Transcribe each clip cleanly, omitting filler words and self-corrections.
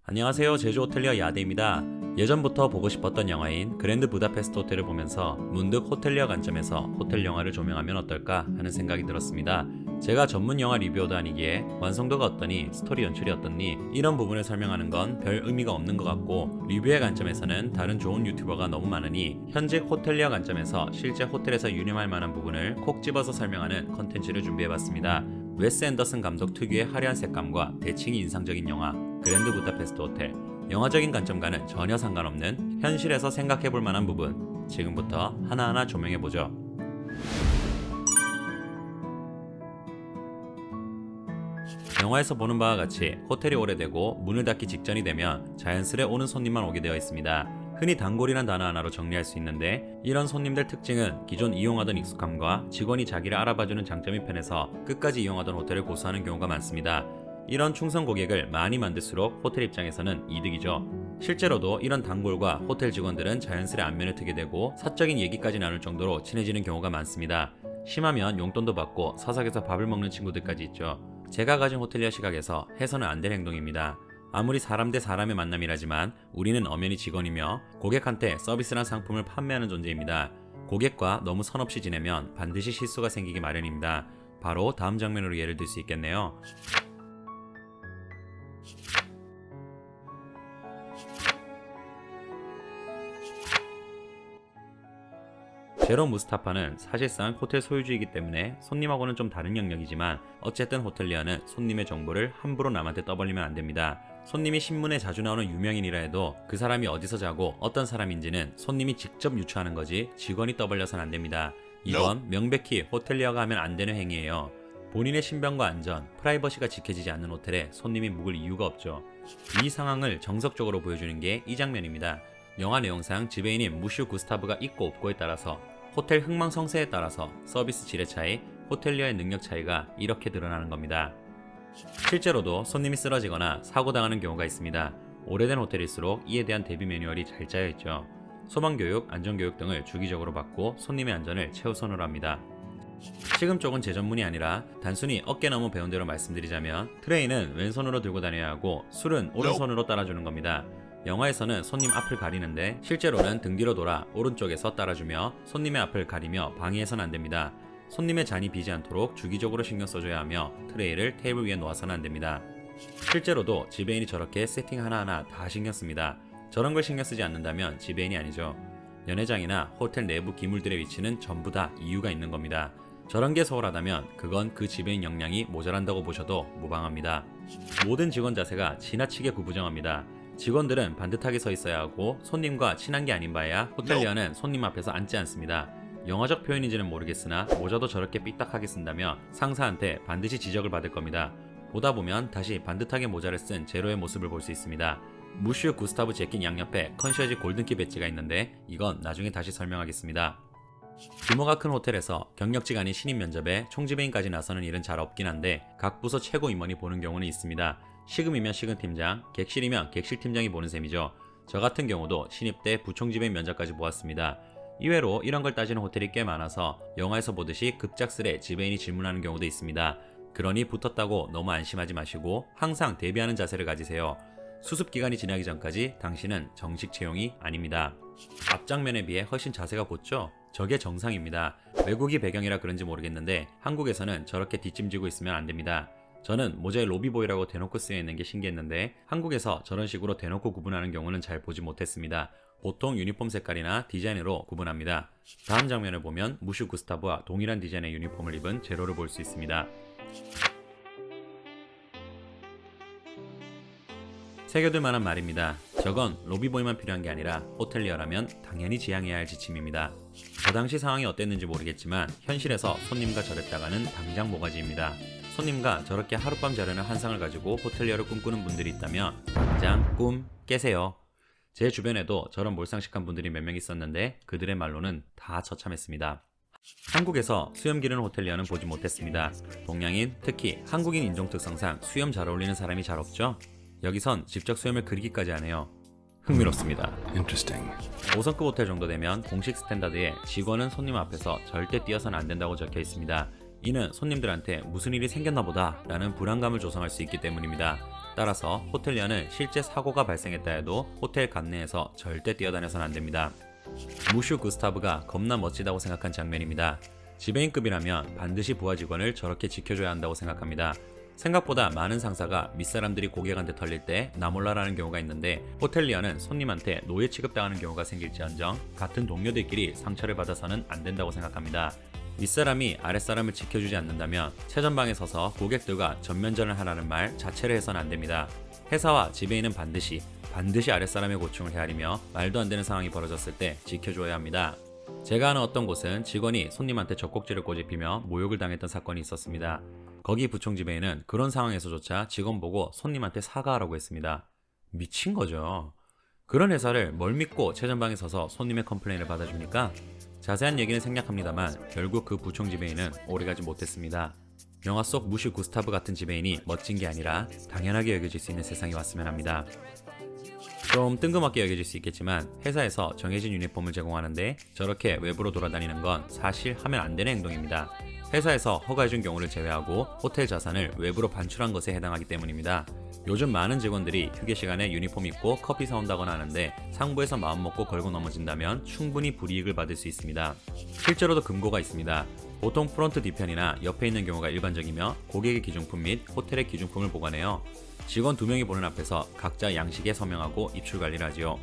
안녕하세요. 제주 호텔리어 야대입니다. 예전부터 보고 싶었던 영화인 그랜드 부다페스트 호텔을 보면서 문득 호텔리어 관점에서 호텔 영화를 조명하면 어떨까 하는 생각이 들었습니다. 제가 전문 영화 리뷰어도 아니기에 완성도가 어떠니 스토리 연출이 어떻니 이런 부분을 설명하는 건 별 의미가 없는 것 같고, 리뷰의 관점에서는 다른 좋은 유튜버가 너무 많으니 현직 호텔리어 관점에서 실제 호텔에서 유념할 만한 부분을 콕 집어서 설명하는 컨텐츠를 준비해봤습니다. 웨스 앤더슨 감독 특유의 화려한 색감과 대칭이 인상적인 영화 그랜드 부다페스트 호텔. 영화적인 관점과는 전혀 상관없는 현실에서 생각해볼 만한 부분, 지금부터 하나하나 조명해보죠. 영화에서 보는 바와 같이 호텔이 오래되고 문을 닫기 직전이 되면 자연스레 오는 손님만 오게 되어 있습니다. 흔히 단골이란 단어 하나로 정리할 수 있는데, 이런 손님들 특징은 기존 이용하던 익숙함과 직원이 자기를 알아봐주는 장점이 편해서 끝까지 이용하던 호텔을 고수하는 경우가 많습니다. 이런 충성 고객을 많이 만들수록 호텔 입장에서는 이득이죠. 실제로도 이런 단골과 호텔 직원들은 자연스레 안면을 트게 되고 사적인 얘기까지 나눌 정도로 친해지는 경우가 많습니다. 심하면 용돈도 받고 사석에서 밥을 먹는 친구들까지 있죠. 제가 가진 호텔리어 시각에서 해서는 안 될 행동입니다. 아무리 사람 대 사람의 만남이라지만 우리는 엄연히 직원이며 고객한테 서비스란 상품을 판매하는 존재입니다. 고객과 너무 선없이 지내면 반드시 실수가 생기기 마련입니다. 바로 다음 장면으로 예를 들 수 있겠네요. 제로 무스타파는 사실상 호텔 소유주이기 때문에 손님하고는 좀 다른 영역이지만, 어쨌든 호텔리어는 손님의 정보를 함부로 남한테 떠벌리면 안 됩니다. 손님이 신문에 자주 나오는 유명인이라 해도 그 사람이 어디서 자고 어떤 사람인지는 손님이 직접 유추하는 거지 직원이 떠벌려서는 안 됩니다. 이건 명백히 호텔리어가 하면 안 되는 행위예요. 본인의 신변과 안전, 프라이버시가 지켜지지 않는 호텔에 손님이 묵을 이유가 없죠. 이 상황을 정석적으로 보여주는 게 이 장면입니다. 영화 내용상 지배인인 무슈 구스타브가 있고 없고에 따라서, 호텔 흥망성쇠에 따라서 서비스 질의 차이, 호텔리어의 능력 차이가 이렇게 드러나는 겁니다. 실제로도 손님이 쓰러지거나 사고당하는 경우가 있습니다. 오래된 호텔일수록 이에 대한 대비 매뉴얼이 잘 짜여 있죠. 소방교육, 안전교육 등을 주기적으로 받고 손님의 안전을 최우선으로 합니다. 식음 쪽은 제 전문이 아니라 단순히 어깨 너머 배운 대로 말씀드리자면, 트레이는 왼손으로 들고 다녀야 하고 술은 오른손으로 따라주는 겁니다. 영화에서는 손님 앞을 가리는데 실제로는 등 뒤로 돌아 오른쪽에서 따라주며 손님의 앞을 가리며 방해해서는 안 됩니다. 손님의 잔이 비지 않도록 주기적으로 신경 써줘야 하며 트레이를 테이블 위에 놓아서는 안 됩니다. 실제로도 지배인이 저렇게 세팅 하나하나 다 신경 씁니다. 저런 걸 신경 쓰지 않는다면 지배인이 아니죠. 연회장이나 호텔 내부 기물들의 위치는 전부 다 이유가 있는 겁니다. 저런 게 소홀하다면 그건 그 지배인 역량이 모자란다고 보셔도 무방합니다. 모든 직원 자세가 지나치게 구부정합니다. 직원들은 반듯하게 서 있어야 하고 손님과 친한 게 아닌 바에야 호텔리어는 손님 앞에서 앉지 않습니다. 영화적 표현인지는 모르겠으나 모자도 저렇게 삐딱하게 쓴다며 상사한테 반드시 지적을 받을 겁니다. 보다 보면 다시 반듯하게 모자를 쓴 제로의 모습을 볼 수 있습니다. 무슈 구스타브 제킨 양옆에 컨셔지 골든키 배지가 있는데 이건 나중에 다시 설명하겠습니다. 규모가 큰 호텔에서 경력직 아닌 신입 면접에 총지배인까지 나서는 일은 잘 없긴 한데 각 부서 최고 임원이 보는 경우는 있습니다. 시금이면 시금팀장, 객실이면 객실팀장이 보는 셈이죠. 저 같은 경우도 신입 때 부총지배인 면접까지 보았습니다. 이외로 이런 걸 따지는 호텔이 꽤 많아서 영화에서 보듯이 급작스레 지배인이 질문하는 경우도 있습니다. 그러니 붙었다고 너무 안심하지 마시고 항상 대비하는 자세를 가지세요. 수습기간이 지나기 전까지 당신은 정식 채용이 아닙니다. 앞장면에 비해 훨씬 자세가 곧죠? 저게 정상입니다. 외국이 배경이라 그런지 모르겠는데 한국에서는 저렇게 뒷짐지고 있으면 안 됩니다. 저는 모자에 로비보이라고 대놓고 쓰여있는 게 신기했는데 한국에서 저런 식으로 대놓고 구분하는 경우는 잘 보지 못했습니다. 보통 유니폼 색깔이나 디자인으로 구분합니다. 다음 장면을 보면 무슈 구스타브와 동일한 디자인의 유니폼을 입은 제로를 볼 수 있습니다. 새겨둘 만한 말입니다. 저건 로비보이만 필요한 게 아니라 호텔리어라면 당연히 지향해야 할 지침입니다. 저 당시 상황이 어땠는지 모르겠지만 현실에서 손님과 저랬다가는 당장 모가지입니다. 손님과 저렇게 하룻밤 자려는 한상을 가지고 호텔리어를 꿈꾸는 분들이 있다면 당장 꿈 깨세요. 제 주변에도 저런 몰상식한 분들이 몇 명 있었는데 그들의 말로는 다 처참했습니다. 한국에서 수염 기르는 호텔리어는 보지 못했습니다. 동양인, 특히 한국인 인종 특성상 수염 잘 어울리는 사람이 잘 없죠? 여기선 직접 수염을 그리기까지 하네요. 흥미롭습니다. 5성급 호텔 정도 되면 공식 스탠다드에 직원은 손님 앞에서 절대 뛰어서는 안 된다고 적혀 있습니다. 이는 손님들한테 무슨 일이 생겼나 보다 라는 불안감을 조성할 수 있기 때문입니다. 따라서 호텔리어는 실제 사고가 발생했다 해도 호텔 관내에서 절대 뛰어다녀선 안 됩니다. 무슈 구스타브가 겁나 멋지다고 생각한 장면입니다. 지배인급이라면 반드시 부하 직원을 저렇게 지켜줘야 한다고 생각합니다. 생각보다 많은 상사가 윗사람들이 고객한테 털릴 때 나몰라라는 경우가 있는데 호텔리어는 손님한테 노예 취급당하는 경우가 생길지언정 같은 동료들끼리 상처를 받아서는 안 된다고 생각합니다. 윗사람이 아랫사람을 지켜주지 않는다면 최전방에 서서 고객들과 전면전을 하라는 말 자체를 해서는 안 됩니다. 회사와 지배인은 반드시 아랫사람의 고충을 헤아리며 말도 안 되는 상황이 벌어졌을 때 지켜줘야 합니다. 제가 아는 어떤 곳은 직원이 손님한테 젖꼭지를 꼬집히며 모욕을 당했던 사건이 있었습니다. 거기 부총 지배인은 그런 상황에서조차 직원 보고 손님한테 사과하라고 했습니다. 미친 거죠. 그런 회사를 뭘 믿고 최전방에 서서 손님의 컴플레인을 받아줍니까? 자세한 얘기는 생략합니다만 결국 그 부총 지배인은 오래가지 못했습니다. 영화 속 무슈 구스타브 같은 지배인이 멋진 게 아니라 당연하게 여겨질 수 있는 세상이 왔으면 합니다. 좀 뜬금없게 여겨질 수 있겠지만 회사에서 정해진 유니폼을 제공하는데 저렇게 외부로 돌아다니는 건 사실 하면 안 되는 행동입니다. 회사에서 허가해준 경우를 제외하고 호텔 자산을 외부로 반출한 것에 해당하기 때문입니다. 요즘 많은 직원들이 휴게 시간에 유니폼 입고 커피 사온다거나 하는데 상부에서 마음먹고 걸고 넘어진다면 충분히 불이익을 받을 수 있습니다. 실제로도 금고가 있습니다. 보통 프론트 뒤편이나 옆에 있는 경우가 일반적이며 고객의 기중품 및 호텔의 기중품을 보관해요. 직원 2명이 보는 앞에서 각자 양식에 서명하고 입출 관리를 하지요.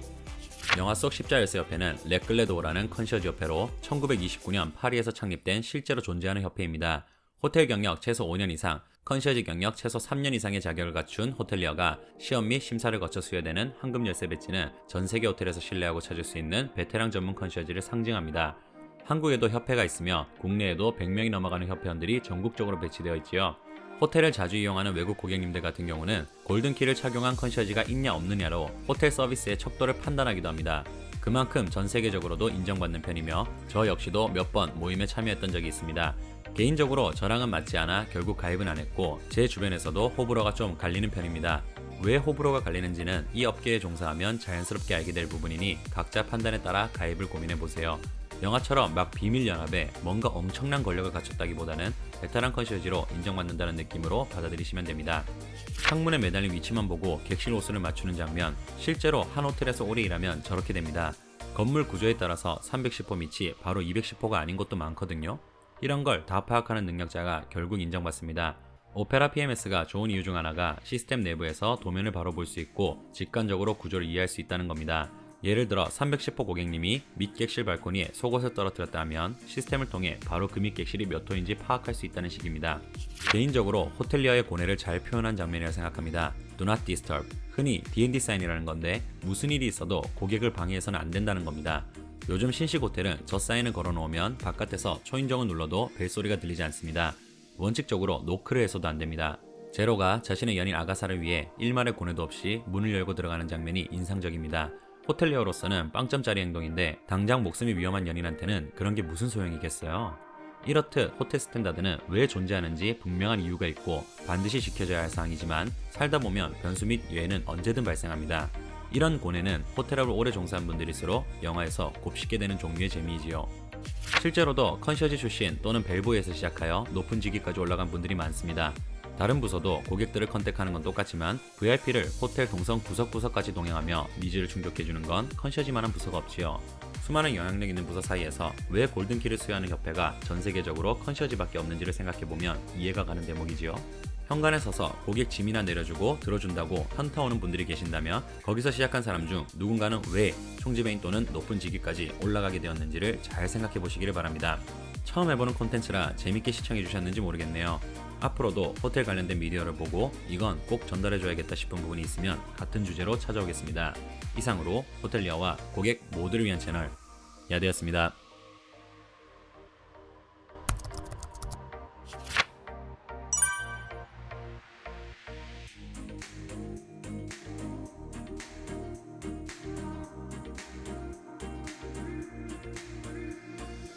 영화 속 십자 열쇠 협회는 렉글레도어라는 컨시어지 협회로 1929년 파리에서 창립된 실제로 존재하는 협회입니다. 호텔 경력 최소 5년 이상, 컨시어지 경력 최소 3년 이상의 자격을 갖춘 호텔리어가 시험 및 심사를 거쳐 수여되는 황금 열쇠 배지는 전 세계 호텔에서 신뢰하고 찾을 수 있는 베테랑 전문 컨시어지를 상징합니다. 한국에도 협회가 있으며 국내에도 100명이 넘어가는 협회원들이 전국적으로 배치되어 있지요. 호텔을 자주 이용하는 외국 고객님들 같은 경우는 골든키를 착용한 컨시어지가 있냐 없느냐로 호텔 서비스의 척도를 판단하기도 합니다. 그만큼 전 세계적으로도 인정받는 편이며 저 역시도 몇 번 모임에 참여했던 적이 있습니다. 개인적으로 저랑은 맞지 않아 결국 가입은 안 했고 제 주변에서도 호불호가 좀 갈리는 편입니다. 왜 호불호가 갈리는지는 이 업계에 종사하면 자연스럽게 알게 될 부분이니 각자 판단에 따라 가입을 고민해보세요. 영화처럼 막 비밀 연합에 뭔가 엄청난 권력을 갖췄다기보다는 베테랑 컨시어지로 인정받는다는 느낌으로 받아들이시면 됩니다. 창문에 매달린 위치만 보고 객실 호수를 맞추는 장면, 실제로 한 호텔에서 오래 일하면 저렇게 됩니다. 건물 구조에 따라서 310호 밑이 바로 210호가 아닌 곳도 많거든요. 이런 걸 다 파악하는 능력자가 결국 인정받습니다. 오페라 PMS가 좋은 이유 중 하나가 시스템 내부에서 도면을 바로 볼 수 있고 직관적으로 구조를 이해할 수 있다는 겁니다. 예를 들어 310호 고객님이 밑객실 발코니에 속옷을 떨어뜨렸다 하면 시스템을 통해 바로 그 밑객실이 몇 호인지 파악할 수 있다는 식입니다. 개인적으로 호텔리어의 고뇌를 잘 표현한 장면이라 생각합니다. Do not disturb, 흔히 D&D 사인이라는 건데 무슨 일이 있어도 고객을 방해해서는 안 된다는 겁니다. 요즘 신식 호텔은 저 사인을 걸어놓으면 바깥에서 초인종을 눌러도 벨소리가 들리지 않습니다. 원칙적으로 노크를 해서도 안 됩니다. 제로가 자신의 연인 아가사를 위해 일말의 고뇌도 없이 문을 열고 들어가는 장면이 인상적입니다. 호텔리어로서는 빵점짜리 행동인데 당장 목숨이 위험한 연인한테는 그런 게 무슨 소용이겠어요? 이렇듯 호텔 스탠다드는 왜 존재하는지 분명한 이유가 있고 반드시 지켜져야 할 사항이지만 살다 보면 변수 및 예외는 언제든 발생합니다. 이런 고뇌는 호텔업을 오래 종사한 분들일수록 영화에서 곱씹게 되는 종류의 재미이지요. 실제로도 컨시어지 출신 또는 벨보이에서 시작하여 높은 직위까지 올라간 분들이 많습니다. 다른 부서도 고객들을 컨택하는 건 똑같지만 VIP를 호텔 동선 구석구석까지 동행하며 니즈를 충족해주는 건 컨시어지만한 부서가 없지요. 수많은 영향력 있는 부서 사이에서 왜 골든키를 수여하는 협회가 전 세계적으로 컨시어지밖에 없는지를 생각해보면 이해가 가는 대목이지요. 현관에 서서 고객 짐이나 내려주고 들어준다고 현타 오는 분들이 계신다면 거기서 시작한 사람 중 누군가는 왜 총지배인 또는 높은 직위까지 올라가게 되었는지를 잘 생각해 보시기를 바랍니다. 처음 해보는 콘텐츠라 재밌게 시청해 주셨는지 모르겠네요. 앞으로도 호텔 관련된 미디어를 보고 이건 꼭 전달해줘야겠다 싶은 부분이 있으면 같은 주제로 찾아오겠습니다. 이상으로 호텔리어와 고객 모두를 위한 채널 야대였습니다.